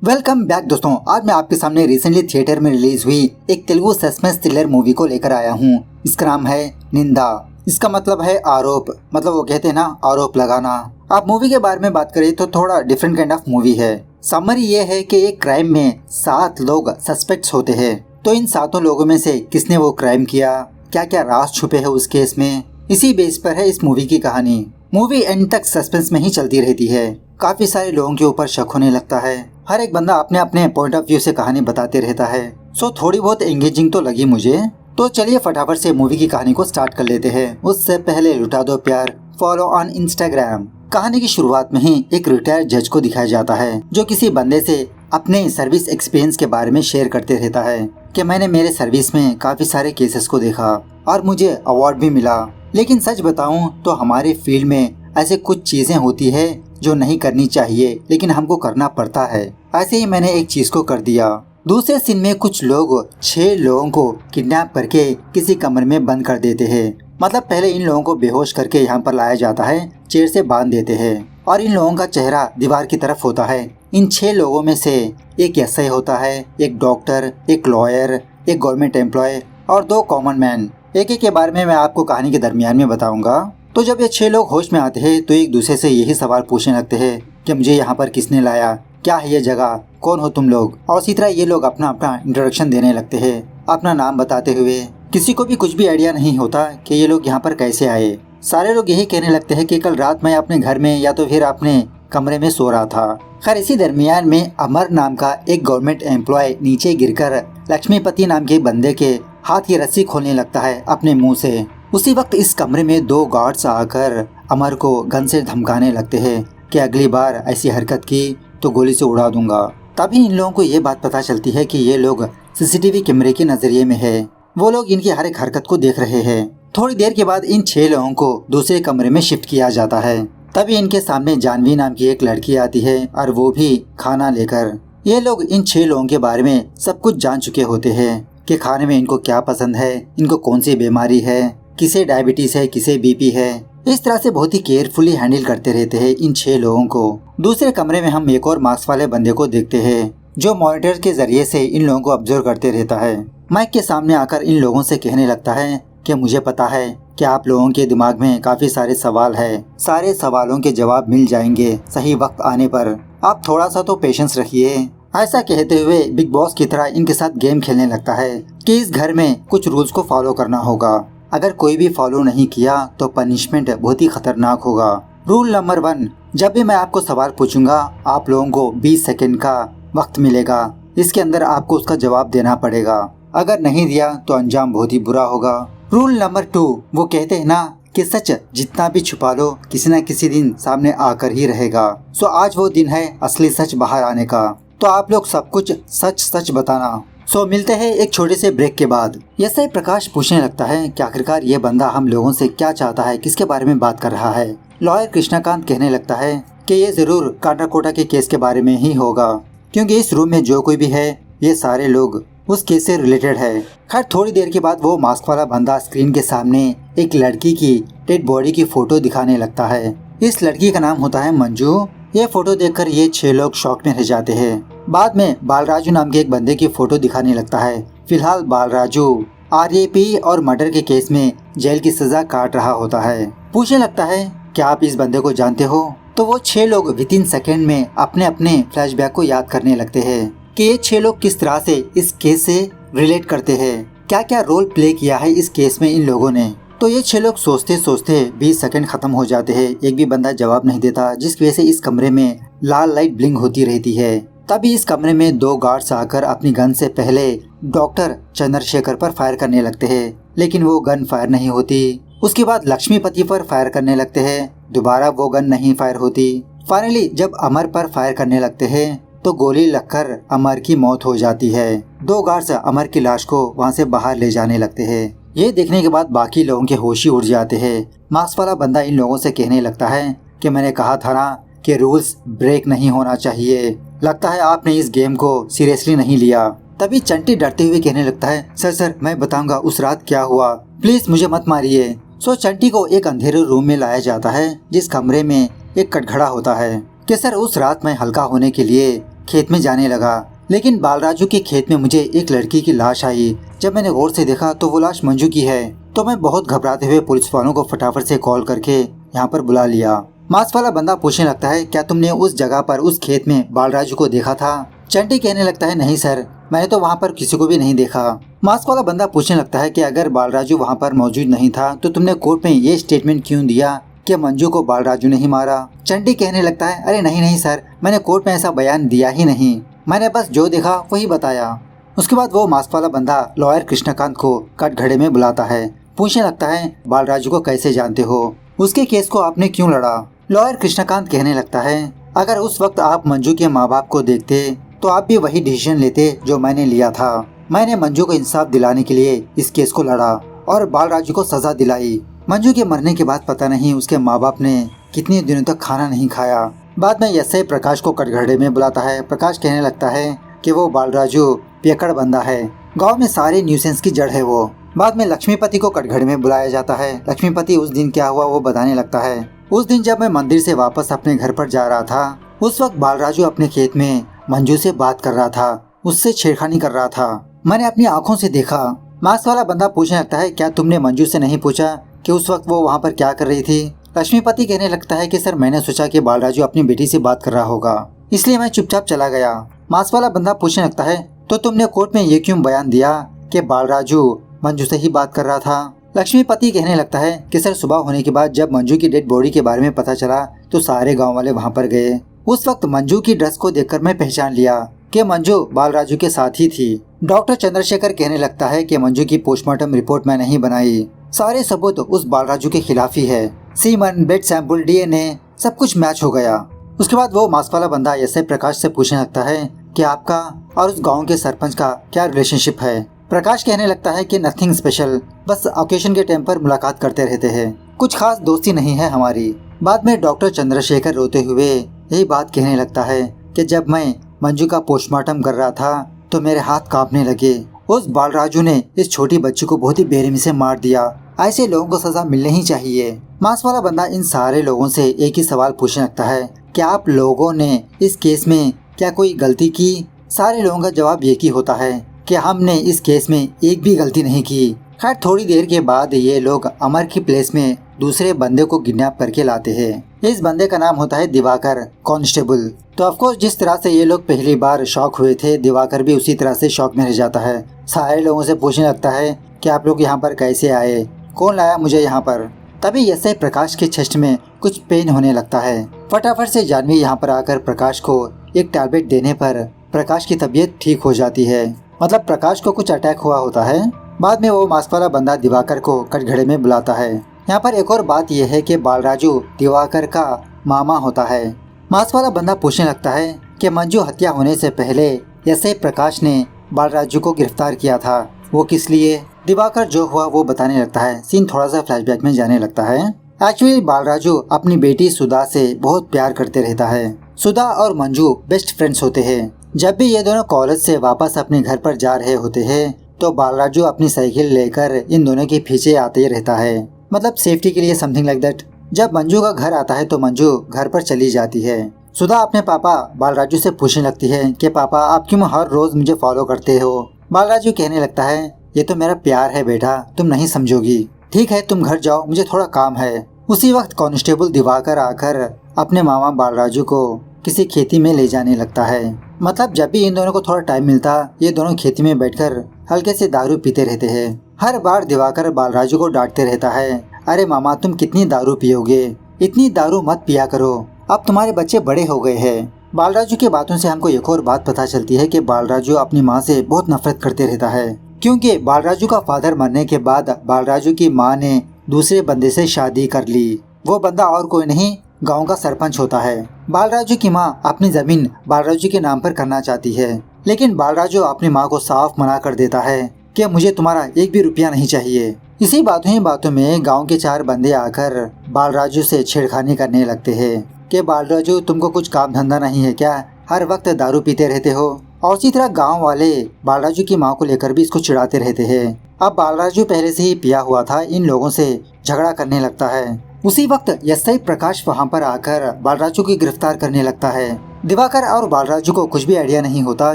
Welcome back दोस्तों। आज मैं आपके सामने रिसेंटली थिएटर में रिलीज हुई एक तेलुगु सस्पेंस थ्रिलर मूवी को लेकर आया हूँ। इसका नाम है निंदा। इसका मतलब है आरोप, मतलब वो कहते हैं ना आरोप लगाना। आप मूवी के बारे में बात करें तो थोड़ा डिफरेंट काइंड ऑफ मूवी है। समरी ये है कि एक क्राइम में 7 लोग सस्पेक्ट्स होते हैं। तो इन 7 लोगों में से किसने वो क्राइम किया, क्या क्या राज छुपे है उस केस में, इसी बेस पर है इस मूवी की कहानी। मूवी एंड तक सस्पेंस में ही चलती रहती है। काफी सारे लोगों के ऊपर शक होने लगता है। हर एक बंदा अपने अपने पॉइंट ऑफ व्यू से कहानी बताते रहता है। सो थोड़ी बहुत एंगेजिंग तो लगी मुझे। तो चलिए फटाफट से मूवी की कहानी को स्टार्ट कर लेते हैं। उससे पहले लुटा दो प्यार, फॉलो ऑन इंस्टाग्राम। कहानी की शुरुआत में ही एक रिटायर्ड जज को दिखाया जाता है जो किसी बंदे से अपने सर्विस एक्सपीरियंस के बारे में शेयर करते रहता है कि मैंने मेरे सर्विस में काफी सारे केसेस को देखा और मुझे अवार्ड भी मिला। लेकिन सच बताऊं तो हमारे फील्ड में ऐसे कुछ चीजें होती है जो नहीं करनी चाहिए लेकिन हमको करना पड़ता है। ऐसे ही मैंने एक चीज को कर दिया। दूसरे सीन में कुछ लोग 6 लोगों को किडनैप करके किसी कमरे में बंद कर देते हैं। मतलब पहले इन लोगों को बेहोश करके यहाँ पर लाया जाता है, चेयर से बांध देते हैं और इन लोगों का चेहरा दीवार की तरफ होता है। इन 6 लोगों में से एक एसआई होता है, एक डॉक्टर, एक लॉयर, एक गवर्नमेंट एम्प्लॉय और 2 कॉमन मैन। एक के बारे में मैं आपको कहानी के दरमियान में बताऊंगा। तो जब ये 6 लोग होश में आते हैं तो एक दूसरे से यही सवाल पूछने लगते हैं कि मुझे यहाँ पर किसने लाया, क्या है ये जगह, कौन हो तुम लोग। और इसी तरह ये लोग अपना अपना इंट्रोडक्शन देने लगते हैं, अपना नाम बताते हुए। किसी को भी कुछ भी आइडिया नहीं होता कि ये लोग यहाँ पर कैसे आए। सारे लोग यही कहने लगते हैं कि कल रात मैं अपने घर में या तो फिर अपने कमरे में सो रहा था। खैर इसी दरमियान में अमर नाम का एक गवर्नमेंट एम्प्लॉय नीचे गिरकर लक्ष्मीपति नाम के बंदे के हाथ की रस्सी खोलने लगता है अपने मुंह से। उसी वक्त इस कमरे में 2 गार्ड्स आकर अमर को गन से धमकाने लगते हैं कि अगली बार ऐसी हरकत की तो गोली से उड़ा दूंगा। तभी इन लोगों को ये बात पता चलती है कि ये लोग सीसीटीवी कैमरे के नजरिए में है। वो लोग इनकी हर एक हरकत को देख रहे हैं। थोड़ी देर के बाद इन 6 लोगों को दूसरे कमरे में शिफ्ट किया जाता है। तभी इनके सामने जानवी नाम की एक लड़की आती है और वो भी खाना लेकर। ये लोग इन 6 लोगों के बारे में सब कुछ जान चुके होते हैं कि खाने में इनको क्या पसंद है, इनको कौन सी बीमारी है, किसे डायबिटीज है, किसे बीपी है। इस तरह से बहुत ही केयरफुली हैंडल करते रहते हैं इन 6 लोगों को। दूसरे कमरे में हम एक और मास्क वाले बंदे को देखते हैं जो मॉनिटर के जरिए से इन लोगों को ऑब्जर्व करते रहता है। माइक के सामने आकर इन लोगों से कहने लगता है कि मुझे पता है कि आप लोगों के दिमाग में काफी सारे सवाल है, सारे सवालों के जवाब मिल जाएंगे सही वक्त आने पर। आप थोड़ा सा तो पेशेंस रखिए। ऐसा कहते हुए बिग बॉस की तरह इनके साथ गेम खेलने लगता है कि इस घर में कुछ रूल्स को फॉलो करना होगा। अगर कोई भी फॉलो नहीं किया तो पनिशमेंट बहुत ही खतरनाक होगा। रूल नंबर 1, जब भी मैं आपको सवाल पूछूंगा आप लोगों को 20 सेकंड का वक्त मिलेगा। इसके अंदर आपको उसका जवाब देना पड़ेगा। अगर नहीं दिया तो अंजाम बहुत ही बुरा होगा। रूल नंबर 2, वो कहते हैं ना कि सच जितना भी छुपा लो किसी न किसी दिन सामने आकर ही रहेगा। सो आज वो दिन है असली सच बाहर आने का। तो आप लोग सब कुछ सच सच बताना। सो मिलते हैं एक छोटे से ब्रेक के बाद। एसआई प्रकाश पूछने लगता है कि आखिरकार ये बंदा हम लोगों से क्या चाहता है, किसके बारे में बात कर रहा है। लॉयर कृष्णाकांत कहने लगता है कि ये जरूर कांड्राकोटा के केस के बारे में ही होगा क्योंकि इस रूम में जो कोई भी है ये सारे लोग उस केस से रिलेटेड है। खैर थोड़ी देर के बाद वो मास्क वाला बंदा स्क्रीन के सामने एक लड़की की डेड बॉडी की फोटो दिखाने लगता है। इस लड़की का नाम होता है मंजू। ये फोटो देखकर ये 6 लोग शॉक में रह जाते हैं। बाद में बालराजू नाम के एक बंदे की फोटो दिखाने लगता है। फिलहाल बालराजू आरएपी और मर्डर के केस में जेल की सजा काट रहा होता है। पूछने लगता है क्या आप इस बंदे को जानते हो। तो वो 6 लोग विदिन सेकेंड में अपने अपने फ्लैशबैक को याद करने लगते हैं कि ये 6 लोग किस तरह से इस केस से रिलेट करते हैं, क्या क्या रोल प्ले किया है इस केस में इन लोगों ने। तो ये 6 लोग सोचते सोचते 20 सेकंड खत्म हो जाते हैं। एक भी बंदा जवाब नहीं देता जिसकी वजह से इस कमरे में लाल लाइट ब्लिंक होती रहती है। तभी इस कमरे में 2 गार्ड्स आकर अपनी गन से पहले डॉक्टर चंद्रशेखर पर फायर करने लगते हैं लेकिन वो गन फायर नहीं होती। उसके बाद लक्ष्मीपति पर फायर करने लगते हैं, दोबारा वो गन नहीं फायर होती। फाइनली जब अमर पर फायर करने लगते हैं तो गोली लगकर अमर की मौत हो जाती है। 2 गार्ड्स अमर की लाश को वहाँ से बाहर ले जाने लगते हैं। ये देखने के बाद बाकी लोगों के होश ही उड़ जाते हैं। मास्क वाला बंदा इन लोगों से कहने लगता है कि मैंने कहा था ना कि रूल्स ब्रेक नहीं होना चाहिए। लगता है आपने इस गेम को सीरियसली नहीं लिया। तभी चंटी डरते हुए कहने लगता है सर मैं बताऊंगा उस रात क्या हुआ, प्लीज मुझे मत मारिए। सो चंटी को एक अंधेरे रूम में लाया जाता है जिस कमरे में एक कटघड़ा होता है कि सर उस रात मैं हल्का होने के लिए खेत में जाने लगा। लेकिन बालराजू के खेत में मुझे एक लड़की की लाश आई। जब मैंने गौर से देखा तो वो लाश मंजू की है। तो मैं बहुत घबराते हुए पुलिस वालों को फटाफट से कॉल करके यहाँ पर बुला लिया। मास्क वाला बंदा पूछने लगता है, क्या तुमने उस जगह पर उस खेत में बालराजू को देखा था? चंटी कहने लगता है, नहीं सर, मैंने तो वहाँ पर किसी को भी नहीं देखा। मास्क वाला बंदा पूछने लगता है कि अगर बालराजू वहाँ पर मौजूद नहीं था तो तुमने कोर्ट में ये स्टेटमेंट क्यों दिया कि मंजू को बालराजू ने ही मारा? चंटी कहने लगता है, अरे नहीं नहीं सर, मैंने कोर्ट में ऐसा बयान दिया ही नहीं, मैंने बस जो देखा वही बताया। उसके बाद वो मास्क वाला बंदा लॉयर कृष्णकांत को कटघरे में बुलाता है। पूछने लगता है, बालराजू को कैसे जानते हो? उसके केस को आपने क्यों लड़ा? लॉयर कृष्णकांत कहने लगता है, अगर उस वक्त आप मंजू के माँ बाप को देखते तो आप भी वही डिसीजन लेते जो मैंने लिया था। मैंने मंजू को इंसाफ दिलाने के लिए इस केस को लड़ा और बालराजू को सजा दिलाई। मंजू के मरने के बाद पता नहीं उसके माँ बाप ने कितने दिनों तक खाना नहीं खाया। बाद में एसआई प्रकाश को कटघरे में बुलाता है। प्रकाश कहने लगता है कि वो बालराजू पियक्कड़ बंदा है, गांव में सारे न्यूसेंस की जड़ है वो। बाद में लक्ष्मीपति को कटघरे में बुलाया जाता है। लक्ष्मीपति उस दिन क्या हुआ वो बताने लगता है। उस दिन जब मैं मंदिर से वापस अपने घर पर जा रहा था, उस वक्त बालराजू अपने खेत में मंजू से बात कर रहा था, उससे छेड़खानी कर रहा था, मैंने अपनी आंखों से देखा। मास्क वाला बंदा पूछने लगता है, क्या तुमने मंजू से नहीं पूछा कि उस वक्त वो वहाँ पर क्या कर रही थी? लक्ष्मीपति कहने लगता है कि सर, मैंने सोचा कि बालराजू अपनी बेटी से बात कर रहा होगा, इसलिए मैं चुपचाप चला गया। मास्क वाला बंदा पूछने लगता है, तो तुमने कोर्ट में ये क्यों बयान दिया कि बालराजू मंजू से ही बात कर रहा था? लक्ष्मीपति कहने लगता है कि सर, सुबह होने के बाद जब मंजू की डेड बॉडी के बारे में पता चला तो सारे गांव वाले वहां पर गए। उस वक्त मंजू की ड्रेस को देखकर मैं पहचान लिया कि मंजू बालराजू के साथ ही थी। डॉक्टर चंद्रशेखर कहने लगता है कि मंजू की पोस्टमार्टम रिपोर्ट मैं नहीं बनाई, सारे सबूत उस बालराजू के खिलाफ ही है। सीमन, ब्लड सैंपल, डीएनए सब कुछ मैच हो गया। उसके बाद वो मास्क वाला बंदा एसआई प्रकाश से पूछने लगता है कि आपका और उस गाँव के सरपंच का क्या रिलेशनशिप है? प्रकाश कहने लगता है कि नथिंग स्पेशल, बस ओकेशन के टाइम पर मुलाकात करते रहते हैं, कुछ खास दोस्ती नहीं है हमारी। बाद में डॉक्टर चंद्रशेखर रोते हुए यही बात कहने लगता है कि जब मैं मंजू का पोस्टमार्टम कर रहा था तो मेरे हाथ कांपने लगे। उस बालराजू ने इस छोटी बच्ची को बहुत ही बेरहमी से मार दिया, ऐसे लोगों को सजा मिलनी ही चाहिए। मास्क वाला बंदा इन सारे लोगों से एक ही सवाल पूछने लगता है, क्या आप लोगों ने इस केस में क्या कोई गलती की? सारे लोगों का जवाब एक ही होता है कि हमने इस केस में एक भी गलती नहीं की। खैर थोड़ी देर के बाद ये लोग अमर की प्लेस में दूसरे बंदे को किडनैप करके लाते हैं। इस बंदे का नाम होता है दिवाकर कांस्टेबल। तो ऑफकोर्स जिस तरह से ये लोग पहली बार शॉक हुए थे, दिवाकर भी उसी तरह से शॉक में रह जाता है। सारे लोगों से पूछने लगता है कि आप लोग यहाँ पर कैसे आए, कौन लाया मुझे यहाँ पर? तभी एसआई प्रकाश के चेस्ट में कुछ पेन होने लगता है। फटाफट से जानवी यहाँ पर आकर प्रकाश को एक टैबलेट देने पर प्रकाश की तबीयत ठीक हो जाती है। मतलब प्रकाश को कुछ अटैक हुआ होता है। बाद में वो मास्क वाला बंदा दिवाकर को कटघरे में बुलाता है। यहाँ पर एक और बात यह है कि बालराजू दिवाकर का मामा होता है। मास्क वाला बंदा पूछने लगता है कि मंजू हत्या होने से पहले एसआई प्रकाश ने बालराजू को गिरफ्तार किया था, वो किस लिए? दिवाकर जो हुआ वो बताने लगता है। सीन थोड़ा सा फ्लैशबैक में जाने लगता है। एक्चुअली बालराजू अपनी बेटी सुधा से बहुत प्यार करते रहता है। सुधा और मंजू बेस्ट फ्रेंड्स होते हैं। जब भी ये दोनों कॉलेज से वापस अपने घर पर जा रहे होते हैं तो बालराजू अपनी साइकिल लेकर इन दोनों के पीछे आते ही रहता है, मतलब सेफ्टी के लिए, समथिंग लाइक दैट। जब मंजू का घर आता है तो मंजू घर पर चली जाती है। सुधा अपने पापा बालराजू से पूछने लगती है कि पापा आप क्यों हर रोज मुझे फॉलो करते हो? बालराजू कहने लगता है ये तो मेरा प्यार है बेटा, तुम नहीं समझोगी। ठीक है तुम घर जाओ, मुझे थोड़ा काम है। उसी वक्त कांस्टेबल दिवाकर आकर अपने मामा बालराजू को किसी खेती में ले जाने लगता है। मतलब जब भी इन दोनों को थोड़ा टाइम मिलता ये दोनों खेती में बैठकर हल्के से दारू पीते रहते हैं। हर बार दिवाकर बालराजू को डांटते रहता है, अरे मामा तुम कितनी दारू पियोगे, इतनी दारू मत पिया करो, अब तुम्हारे बच्चे बड़े हो गए हैं। बालराजू की बातों से हमको एक और बात पता चलती है कि बालराजू अपनी माँ से बहुत नफरत करते रहता है, क्योंकि बालराजू का फादर मरने के बाद बालराजू की माँ ने दूसरे बंदे से शादी कर ली। वो बंदा और कोई नहीं, गांव का सरपंच होता है। बालराजू की माँ अपनी जमीन बालराजू के नाम पर करना चाहती है, लेकिन बालराजू अपनी माँ को साफ मना कर देता है कि मुझे तुम्हारा एक भी रुपया नहीं चाहिए। इसी बातों में गांव के 4 बंदे आकर बालराजू से छेड़खानी करने लगते हैं कि बालराजू तुमको कुछ काम धंधा नहीं है क्या, हर वक्त दारू पीते रहते हो। और इसी तरह गांव वाले बालराजू की माँ को लेकर भी इसको चिढ़ाते रहते हैं। अब बालराजू पहले से ही पिया हुआ था, इन लोगों से झगड़ा करने लगता है। उसी वक्त एसआई प्रकाश वहां पर आकर बालराजू को गिरफ्तार करने लगता है। दिवाकर और बालराजू को कुछ भी आइडिया नहीं होता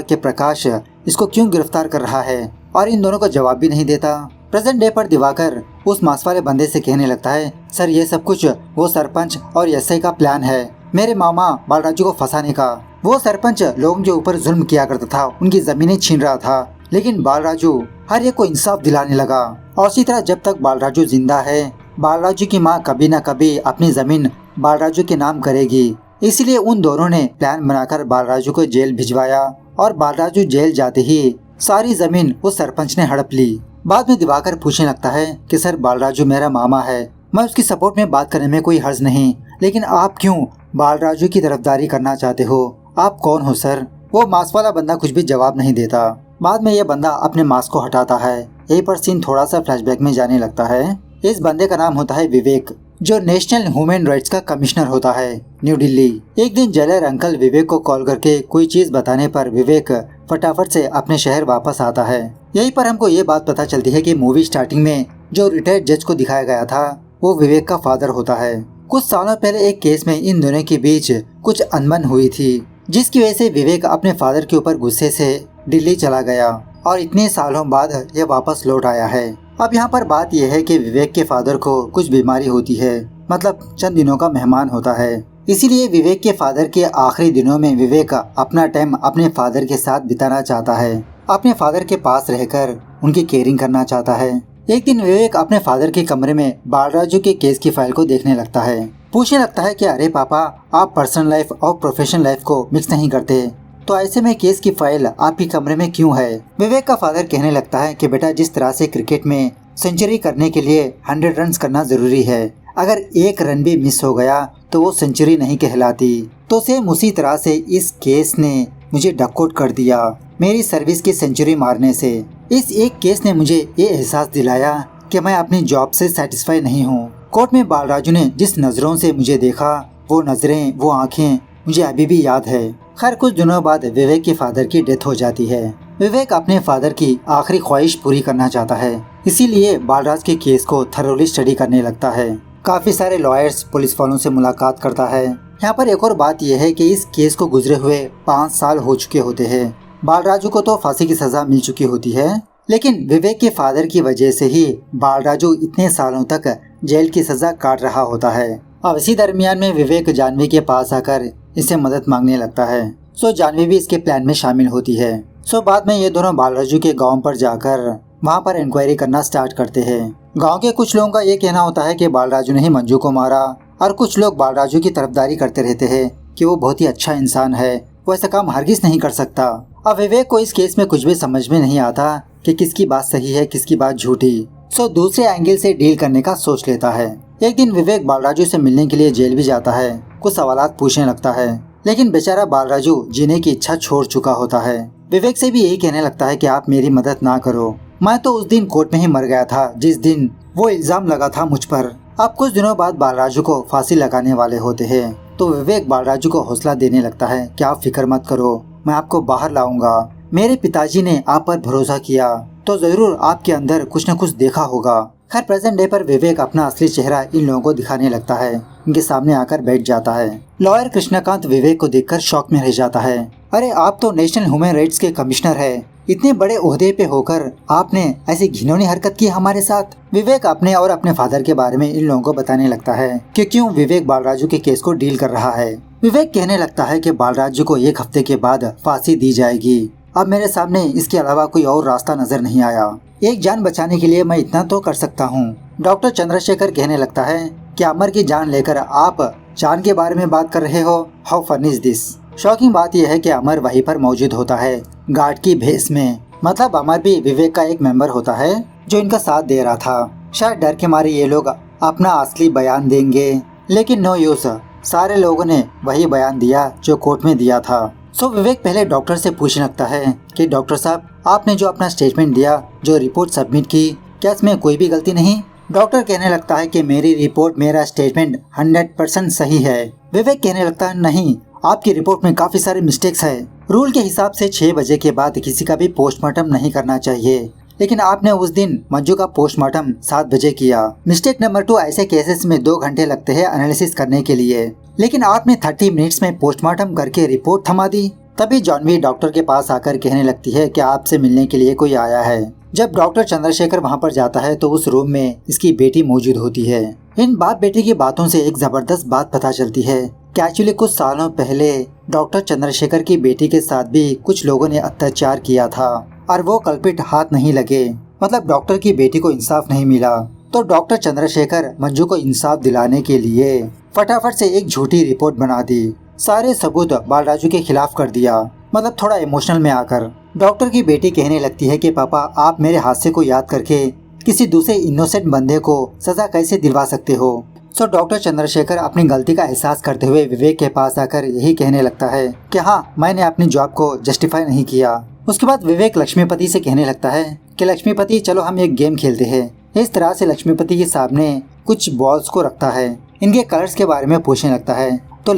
कि प्रकाश इसको क्यों गिरफ्तार कर रहा है और इन दोनों को जवाब भी नहीं देता। प्रेजेंट डे पर दिवाकर उस मांस वाले बंदे से कहने लगता है, सर ये सब कुछ वो सरपंच और एसआई का प्लान है, मेरे मामा बालराजू को फंसाने का। वो सरपंच लोगों के ऊपर जुल्म किया करता था, उनकी जमीनें छीन रहा था, लेकिन बालराजू हर एक को इंसाफ दिलाने लगा। और इसी तरह जब तक बालराजू जिंदा है, बालराजू की माँ कभी न कभी अपनी जमीन बालराजू के नाम करेगी। इसलिए उन दोनों ने प्लान बनाकर बालराजू को जेल भिजवाया और बालराजू जेल जाते ही सारी जमीन उस सरपंच ने हड़प ली। बाद में दिवाकर पूछने लगता है कि सर बालराजू मेरा मामा है, मैं उसकी सपोर्ट में बात करने में कोई हर्ज नहीं, लेकिन आप क्यों बालराजू की तरफदारी करना चाहते हो, आप कौन हो सर? वो मास्क वाला बंदा कुछ भी जवाब नहीं देता। बाद में ये बंदा अपने मास्क को हटाता है। यहीं पर सीन थोड़ा सा फ्लैशबैक में जाने लगता है। इस बंदे का नाम होता है विवेक, जो नेशनल ह्यूमन राइट्स का कमिश्नर होता है न्यू दिल्ली। एक दिन जेलर अंकल विवेक को कॉल करके कोई चीज बताने पर विवेक फटाफट से अपने शहर वापस आता है। यहीं पर हमको ये बात पता चलती है कि मूवी स्टार्टिंग में जो रिटायर्ड जज को दिखाया गया था वो विवेक का फादर होता है। कुछ सालों पहले एक केस में इन दोनों के बीच कुछ अनबन हुई थी, जिसकी वजह से विवेक अपने फादर के ऊपर गुस्से से दिल्ली चला गया और इतने सालों बाद ये वापस लौट आया है। अब यहाँ पर बात यह है कि विवेक के फादर को कुछ बीमारी होती है, मतलब चंद दिनों का मेहमान होता है। इसीलिए विवेक के फादर के आखिरी दिनों में विवेक अपना टाइम अपने फादर के साथ बिताना चाहता है, अपने फादर के पास रहकर उनकी केयरिंग करना चाहता है। एक दिन विवेक अपने फादर के कमरे में बालराजू के केस की फाइल को देखने लगता है। पूछने लगता है कि अरे पापा, आप पर्सनल लाइफ और प्रोफेशनल लाइफ को मिक्स नहीं करते, तो ऐसे में केस की फाइल आपके कमरे में क्यों है? विवेक का फादर कहने लगता है कि बेटा, जिस तरह से क्रिकेट में सेंचुरी करने के लिए 100 रन करना जरूरी है, अगर एक रन भी मिस हो गया तो वो सेंचुरी नहीं कहलाती। तो सेम उसी तरह से इस केस ने मुझे डकआउट कर दिया मेरी सर्विस की सेंचुरी मारने से। इस एक केस ने मुझे ये एहसास दिलाया कि मैं अपनी जॉब से सेटिस्फाई नहीं हूँ। कोर्ट में बालराजू ने जिस नजरों से मुझे देखा, वो नजरें, वो आंखें मुझे अभी भी याद है। खैर कुछ दिनों बाद विवेक के फादर की डेथ हो जाती है। विवेक अपने फादर की आखिरी ख्वाहिश पूरी करना चाहता है, इसीलिए बालराज के केस को थरोली स्टडी करने लगता है। काफी सारे लॉयर्स, पुलिस वालों से मुलाकात करता है। यहाँ पर एक और बात यह है कि इस केस को गुजरे हुए 5 साल हो चुके होते हैं। बालराजू को तो फांसी की सजा मिल चुकी होती है, लेकिन विवेक के फादर की वजह से ही बालराजू इतने सालों तक जेल की सजा काट रहा होता है। अब इसी दरमियान में विवेक जानवी के पास आकर इससे मदद मांगने लगता है। सो जानवी भी इसके प्लान में शामिल होती है। सो बाद में ये दोनों बालराजू के गांव पर जाकर वहां पर इंक्वायरी करना स्टार्ट करते हैं। गांव के कुछ लोगों का ये कहना होता है कि बालराजू ने ही मंजू को मारा, और कुछ लोग बालराजू की तरफदारी करते रहते हैं कि वो बहुत ही अच्छा इंसान है, वो ऐसा काम हरगिज नहीं कर सकता। अब विवेक को इस केस में कुछ भी समझ में नहीं आता कि किसकी बात सही है, किसकी बात झूठी। सो दूसरे एंगल से डील करने का सोच लेता है। एक दिन विवेक बालराजू से मिलने के लिए जेल भी जाता है, कुछ सवालात पूछने लगता है, लेकिन बेचारा बालराजू जीने की इच्छा छोड़ चुका होता है। विवेक से भी यही कहने लगता है कि आप मेरी मदद ना करो, मैं तो उस दिन कोर्ट में ही मर गया था जिस दिन वो इल्जाम लगा था मुझ पर। अब कुछ दिनों बाद बालराजू को फांसी लगाने वाले होते हैं, तो विवेक बालराजू को हौसला देने लगता है कि आप फिक्र मत करो, मैं आपको बाहर लाऊंगा। मेरे पिताजी ने आप पर भरोसा किया तो जरूर आपके अंदर कुछ न कुछ देखा होगा। खैर प्रेजेंट डे पर विवेक अपना असली चेहरा इन लोगों को दिखाने लगता है, इनके सामने आकर बैठ जाता है। लॉयर कृष्णकांत विवेक को देखकर शॉक में रह जाता है। अरे आप तो नेशनल ह्यूमन राइट्स के कमिश्नर है, इतने बड़े ओहदे पे होकर आपने ऐसी घिनौनी हरकत की हमारे साथ। विवेक अपने और अपने फादर के बारे में इन लोगों को बताने लगता है कि क्यों विवेक बालराजू के केस को डील कर रहा है। विवेक कहने लगता है कि बालराजू को 1 हफ्ते के बाद फांसी दी जाएगी। अब मेरे सामने इसके अलावा कोई और रास्ता नजर नहीं आया। एक जान बचाने के लिए मैं इतना तो कर सकता हूँ। डॉक्टर चंद्रशेखर कहने लगता है कि अमर की जान लेकर आप जान के बारे में बात कर रहे हो, how funny is this. Shocking बात यह है कि अमर वहीं पर मौजूद होता है गार्ड की भेस में। मतलब अमर भी विवेक का एक मेंबर होता है जो इनका साथ दे रहा था। शायद डर के मारे ये लोग अपना असली बयान देंगे, लेकिन नो यूज, सारे लोगों ने वही बयान दिया जो कोर्ट में दिया था। सो विवेक पहले डॉक्टर से पूछने लगता है कि डॉक्टर साहब, आपने जो अपना स्टेटमेंट दिया, जो रिपोर्ट सबमिट की, क्या इसमें कोई भी गलती नहीं? डॉक्टर कहने लगता है कि मेरी रिपोर्ट, मेरा स्टेटमेंट 100% सही है। विवेक कहने लगता है नहीं, आपकी रिपोर्ट में काफी सारे मिस्टेक्स है। रूल के हिसाब से 6 बजे के बाद किसी का भी पोस्टमार्टम नहीं करना चाहिए, लेकिन आपने उस दिन मंजू का पोस्टमार्टम 7 बजे किया। मिस्टेक नंबर 2, ऐसे केसेस में 2 घंटे लगते हैं एनालिसिस करने के लिए, लेकिन आपने 30 मिनट्स में पोस्टमार्टम करके रिपोर्ट थमा दी। तभी जॉनवी डॉक्टर के पास आकर कहने लगती है कि आपसे मिलने के लिए कोई आया है। जब डॉक्टर चंद्रशेखर वहाँ पर जाता है तो उस रूम में इसकी बेटी मौजूद होती है। इन बाप बेटी की बातों से एक जबरदस्त बात पता चलती है कि एक्चुअली कुछ सालों पहले डॉक्टर चंद्रशेखर की बेटी के साथ भी कुछ लोगों ने अत्याचार किया था और वो कल्पित हाथ नहीं लगे, मतलब डॉक्टर की बेटी को इंसाफ नहीं मिला। तो डॉक्टर चंद्रशेखर मंजू को इंसाफ दिलाने के लिए फटाफट से एक झूठी रिपोर्ट बना दी, सारे सबूत बालराजू के खिलाफ कर दिया। मतलब थोड़ा इमोशनल में आकर डॉक्टर की बेटी कहने लगती है कि पापा आप मेरे हादसे को याद करके किसी दूसरे इनोसेंट बंदे को सजा कैसे दिलवा सकते हो। सो डॉक्टर चंद्रशेखर अपनी गलती का एहसास करते हुए विवेक के पास आकर यही कहने लगता है कि हाँ, मैंने अपनी जॉब को जस्टिफाई नहीं किया। उसके बाद विवेक लक्ष्मीपति से कहने लगता है कि लक्ष्मीपति चलो हम एक गेम खेलते हैं। इस तरह से लक्ष्मीपति के सामने कुछ बॉल्स को रखता है, इनके कलर्स के बारे में पूछने लगता है। तो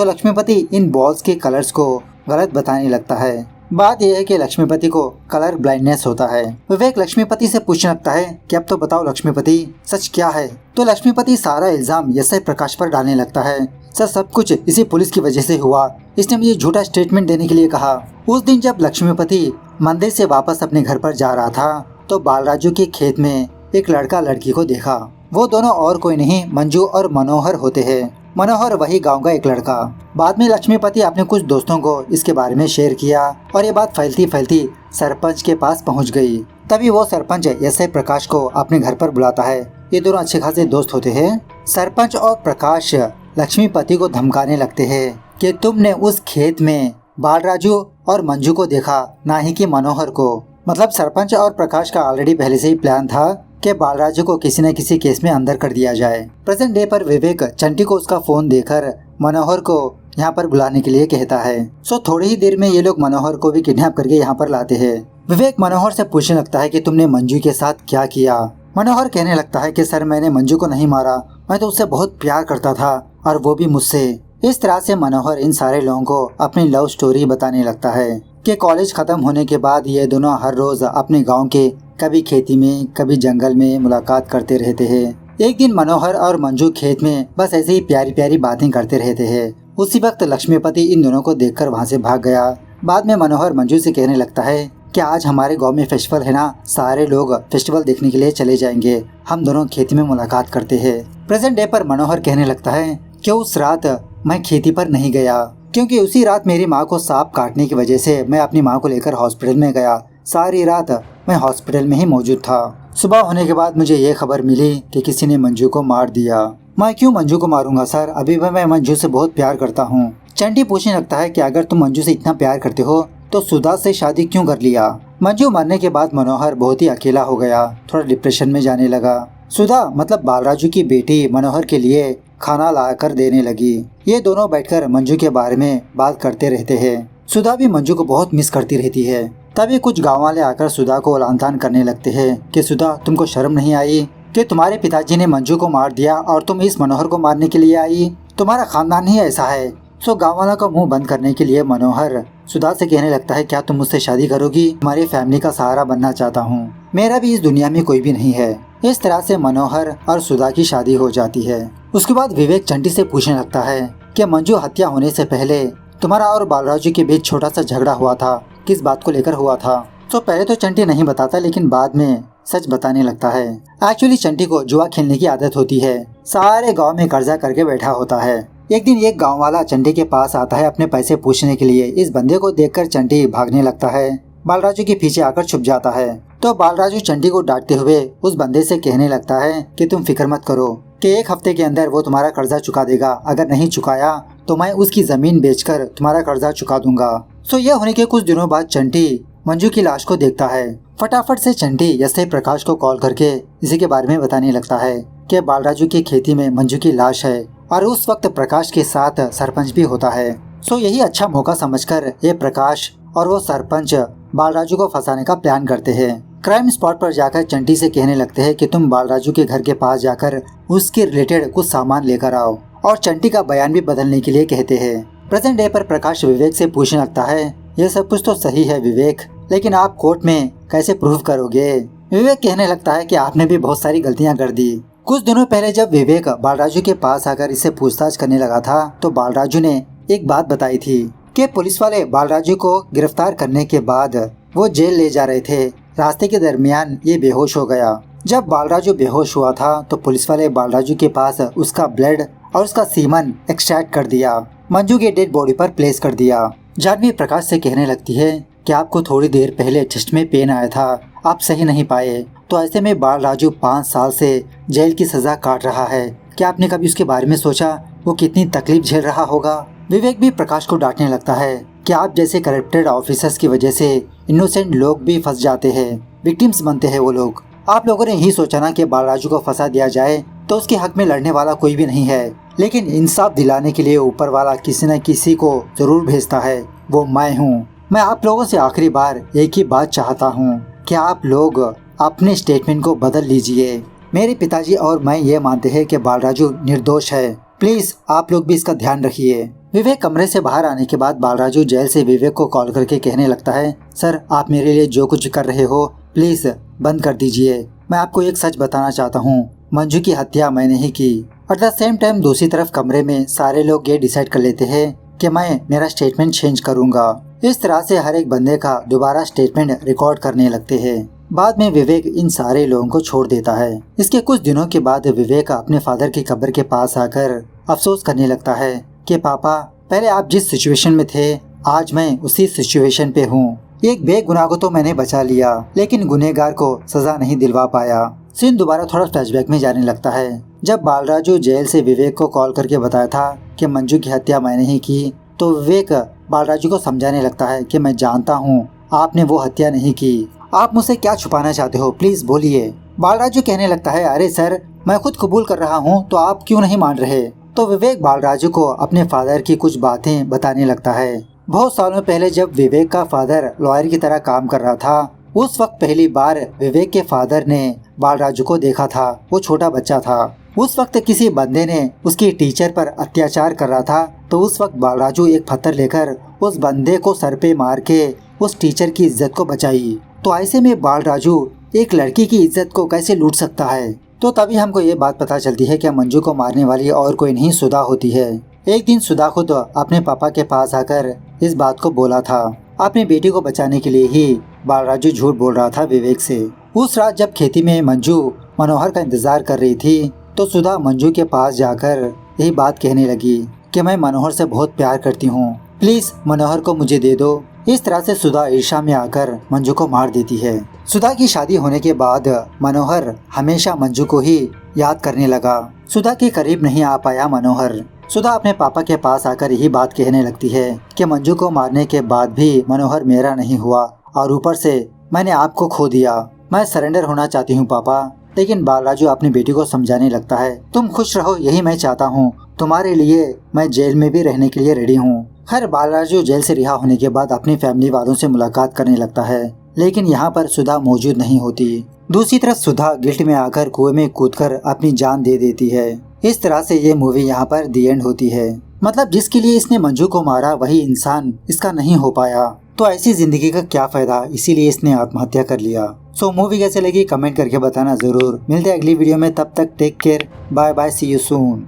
लक्ष्मीपति इन बॉल्स के कलर्स को गलत बताने लगता है। बात यह है कि लक्ष्मीपति को कलर ब्लाइंडनेस होता है। विवेक लक्ष्मीपति से पूछने लगता है कि अब तो बताओ लक्ष्मीपति सच क्या है। तो लक्ष्मीपति सारा इल्जाम एसआई प्रकाश पर डालने लगता है। सर सब कुछ इसी पुलिस की वजह से हुआ, इसने मुझे झूठा स्टेटमेंट देने के लिए कहा। उस दिन जब लक्ष्मीपति मंदिर से वापस अपने घर पर जा रहा था तो बालराजू के खेत में एक लड़का लड़की को देखा। वो दोनों और कोई नहीं मंजू और मनोहर होते हैं। मनोहर वही गांव का एक लड़का। बाद में लक्ष्मीपति अपने कुछ दोस्तों को इसके बारे में शेयर किया और ये बात फैलती फैलती सरपंच के पास पहुंच गई। तभी वो सरपंच एसआई प्रकाश को अपने घर पर बुलाता है। ये दोनों अच्छे खासे दोस्त होते हैं। सरपंच और प्रकाश लक्ष्मीपति को धमकाने लगते हैं कि तुमने उस खेत में बालराजू और मंजू को देखा, ना ही कि मनोहर को। मतलब सरपंच और प्रकाश का ऑलरेडी पहले से ही प्लान था कि बालराजू को किसी न किसी केस में अंदर कर दिया जाए। प्रेजेंट डे पर विवेक चंटी को उसका फोन देकर मनोहर को यहाँ पर बुलाने के लिए कहता है। सो थोड़ी ही देर में ये लोग मनोहर को भी किडनैप करके यहाँ पर लाते हैं। विवेक मनोहर से पूछने लगता है कि तुमने मंजू के साथ क्या किया। मनोहर कहने लगता है कि सर मैंने मंजू को नहीं मारा, मैं तो उससे बहुत प्यार करता था और वो भी मुझसे। इस तरह से मनोहर इन सारे लोगों को अपनी लव स्टोरी बताने लगता है कि कॉलेज खत्म होने के बाद ये दोनों हर रोज अपने गांव के कभी खेती में कभी जंगल में मुलाकात करते रहते हैं। एक दिन मनोहर और मंजू खेत में बस ऐसे ही प्यारी प्यारी बातें करते रहते हैं। उसी वक्त लक्ष्मीपति इन दोनों को देखकर वहां से भाग गया। बाद में मनोहर मंजू से कहने लगता है कि आज हमारे गांव में फेस्टिवल है ना, सारे लोग फेस्टिवल देखने के लिए चले जाएंगे, हम दोनों खेती में मुलाकात करते हैं। प्रेजेंट डे पर मनोहर कहने लगता है कि उस रात मैं खेती पर नहीं गया क्योंकि उसी रात मेरी माँ को सांप काटने की वजह से मैं अपनी माँ को लेकर हॉस्पिटल में गया। सारी रात मैं हॉस्पिटल में ही मौजूद था। सुबह होने के बाद मुझे ये खबर मिली कि किसी ने मंजू को मार दिया। मैं क्यों मंजू को मारूंगा सर, अभी भी मैं मंजू से बहुत प्यार करता हूँ। चंटी पूछने लगता है कि अगर तुम मंजू से इतना प्यार करते हो तो सुधा से शादी क्यों कर लिया। मंजू मरने के बाद मनोहर बहुत ही अकेला हो गया, थोड़ा डिप्रेशन में जाने लगा। सुधा मतलब बालराजू की बेटी मनोहर के लिए खाना ला कर देने लगी। ये दोनों बैठकर मंजू के बारे में बात करते रहते हैं। सुधा भी मंजू को बहुत मिस करती रहती है। तभी कुछ गाँव वाले आकर सुधा को लानतान करने लगते हैं कि सुधा तुमको शर्म नहीं आई कि तुम्हारे पिताजी ने मंजू को मार दिया और तुम इस मनोहर को मारने के लिए आई, तुम्हारा खानदान ही ऐसा है। सो गाँव वालों का मुंह बंद करने के लिए मनोहर सुधा से कहने लगता है क्या तुम मुझसे शादी करोगी, तुम्हारी फैमिली का सहारा बनना चाहता हूँ, मेरा भी इस दुनिया में कोई भी नहीं है। इस तरह से मनोहर और सुधा की शादी हो जाती है। उसके बाद विवेक चंटी से पूछने लगता है कि मंजू हत्या होने से पहले तुम्हारा और बालराजू के बीच छोटा सा झगड़ा हुआ था, किस बात को लेकर हुआ था। तो पहले तो चंटी नहीं बताता लेकिन बाद में सच बताने लगता है। एक्चुअली चंटी को जुआ खेलने की आदत होती है, सारे गांव में कर्जा करके बैठा होता है। एक दिन एक गांव वाला चंटी के पास आता है अपने पैसे पूछने के लिए। इस बंदे को देखकर चंटी भागने लगता है, बालराजू के पीछे आकर छुप जाता है। तो बालराजू चंटी को डांटते हुए उस बंदे से कहने लगता है कि तुम फिक्र मत करो कि 1 हफ्ते के अंदर वो तुम्हारा कर्जा चुका देगा, अगर नहीं चुकाया तो मैं उसकी जमीन बेचकर तुम्हारा कर्जा चुका दूंगा। सो यह होने के कुछ दिनों बाद चंटी मंजू की लाश को देखता है। फटाफट से चंटी एसआई प्रकाश को कॉल करके इसी के बारे में बताने लगता है कि बालराजू की खेती में मंजू की लाश है और उस वक्त प्रकाश के साथ सरपंच भी होता है। सो यही अच्छा मौका समझकर ये प्रकाश और वो सरपंच बालराजू को फंसाने का प्लान करते हैं। क्राइम स्पॉट पर जाकर चंटी से कहने लगते हैं कि तुम बालराजू के घर के पास जाकर उसके रिलेटेड कुछ सामान लेकर आओ और चंटी का बयान भी बदलने के लिए कहते हैं। प्रेजेंट डे पर प्रकाश विवेक से पूछने लगता है ये सब कुछ तो सही है विवेक, लेकिन आप कोर्ट में कैसे प्रूव करोगे? विवेक कहने लगता है कि आपने भी बहुत सारी गलतियां कर दी। कुछ दिनों पहले जब विवेक बालराजू के पास आकर इससे पूछताछ करने लगा था तो बालराजू ने एक बात बताई थी कि पुलिस वाले बालराजू को गिरफ्तार करने के बाद वो जेल ले जा रहे थे। रास्ते के दरमियान ये बेहोश हो गया। जब बालराजू बेहोश हुआ था तो पुलिस वाले बालराजू के पास उसका ब्लड और उसका सीमन एक्सट्रैक्ट कर दिया, मंजू के डेड बॉडी पर प्लेस कर दिया। जानवी प्रकाश से कहने लगती है कि आपको थोड़ी देर पहले चेस्ट में पेन आया था, आप सही नहीं पाए, तो ऐसे में बालराजू 5 साल से जेल की सजा काट रहा है। क्या आपने कभी उसके बारे में सोचा वो कितनी तकलीफ झेल रहा होगा? विवेक भी प्रकाश को डांटने लगता है कि आप जैसे करप्टेड ऑफिसर्स की वजह से इनोसेंट लोग भी फंस जाते हैं, विक्टिम्स बनते हैं वो लोग। आप लोगों ने ही सोचा ना कि बालराजू को फंसा दिया जाए तो उसके हक में लड़ने वाला कोई भी नहीं है, लेकिन इंसाफ दिलाने के लिए ऊपर वाला किसी न किसी को जरूर भेजता है, वो मैं हूँ। मैं आप लोगों से आखिरी बार एक ही बात चाहता हूँ कि आप लोग अपने स्टेटमेंट को बदल लीजिए। मेरे पिताजी और मैं ये मानते हैं कि बालराजू निर्दोष है, प्लीज आप लोग भी इसका ध्यान रखिए। विवेक कमरे से बाहर आने के बाद बालराजू जेल से विवेक को कॉल करके कहने लगता है, सर आप मेरे लिए जो कुछ कर रहे हो प्लीज बंद कर दीजिए। मैं आपको एक सच बताना चाहता हूँ, मंजू की हत्या मैंने ही की। एट द सेम टाइम दूसरी तरफ कमरे में सारे लोग ये डिसाइड कर लेते हैं कि मैं मेरा स्टेटमेंट चेंज करूँगा। इस तरह से हर एक बंदे का दोबारा स्टेटमेंट रिकॉर्ड करने लगते हैं। बाद में विवेक इन सारे लोगों को छोड़ देता है। इसके कुछ दिनों के बाद विवेक अपने फादर की कब्र के पास आकर अफसोस करने लगता है कि पापा पहले आप जिस सिचुएशन में थे आज मैं उसी सिचुएशन पे हूँ। एक बेगुनाह को तो मैंने बचा लिया लेकिन गुनहगार को सजा नहीं दिलवा पाया। सीन दोबारा थोड़ा फ्लैशबैक में जाने लगता है। जब बालराजू जेल से विवेक को कॉल करके बताया था कि मंजू की हत्या मैंने ही की तो विवेक बालराजू को समझाने लगता है कि मैं जानता हूँ आपने वो हत्या नहीं की, आप मुझसे क्या छुपाना चाहते हो, प्लीज बोलिए। बालराजू कहने लगता है, अरे सर मैं खुद कबूल कर रहा हूँ तो आप क्यों नहीं मान रहे? तो विवेक बालराजू को अपने फादर की कुछ बातें बताने लगता है। बहुत सालों पहले जब विवेक का फादर लॉयर की तरह काम कर रहा था उस वक्त पहली बार विवेक के फादर ने बालराजू को देखा था। वो छोटा बच्चा था। उस वक्त किसी बंदे ने उसकी टीचर पर अत्याचार कर रहा था तो उस वक्त बालराजू एक पत्थर लेकर उस बंदे को सर पे मार के उस टीचर की इज्जत को बचाई। तो ऐसे में बालराजू एक लड़की की इज्जत को कैसे लूट सकता है? तो तभी हमको ये बात पता चलती है कि मंजू को मारने वाली और कोई नहीं सुधा होती है। एक दिन सुधा खुद अपने पापा के पास आकर इस बात को बोला था। अपनी बेटी को बचाने के लिए ही बालराजू झूठ बोल रहा था विवेक से। उस रात जब खेती में मंजू मनोहर का इंतजार कर रही थी तो सुधा मंजू के पास जाकर यही बात कहने लगी कि मैं मनोहर से बहुत प्यार करती हूँ, प्लीज मनोहर को मुझे दे दो। इस तरह से सुधा ईर्ष्या में आकर मंजू को मार देती है। सुधा की शादी होने के बाद मनोहर हमेशा मंजू को ही याद करने लगा। सुधा के करीब नहीं आ पाया मनोहर। सुधा अपने पापा के पास आकर यही बात कहने लगती है कि मंजू को मारने के बाद भी मनोहर मेरा नहीं हुआ और ऊपर से मैंने आपको खो दिया। मैं सरेंडर होना चाहती हूँ पापा। लेकिन बालराजू अपनी बेटी को समझाने लगता है, तुम खुश रहो यही मैं चाहता हूँ, तुम्हारे लिए मैं जेल में भी रहने के लिए रेडी हूँ। खैर बालराजू जेल से रिहा होने के बाद अपनी फैमिली वालों से मुलाकात करने लगता है लेकिन यहाँ पर सुधा मौजूद नहीं होती। दूसरी तरफ सुधा गिल्ट में आकर कुएं में कूदकर अपनी जान दे देती है। इस तरह से ये मूवी यहाँ पर दी एंड होती है। मतलब जिसके लिए इसने मंजू को मारा वही इंसान इसका नहीं हो पाया तो ऐसी जिंदगी का क्या फायदा, इसीलिए इसने आत्महत्या कर लिया। सो मूवी कैसे लगी कमेंट करके बताना जरूर। मिलते हैं अगली वीडियो में, तब तक take care, bye bye, see you soon.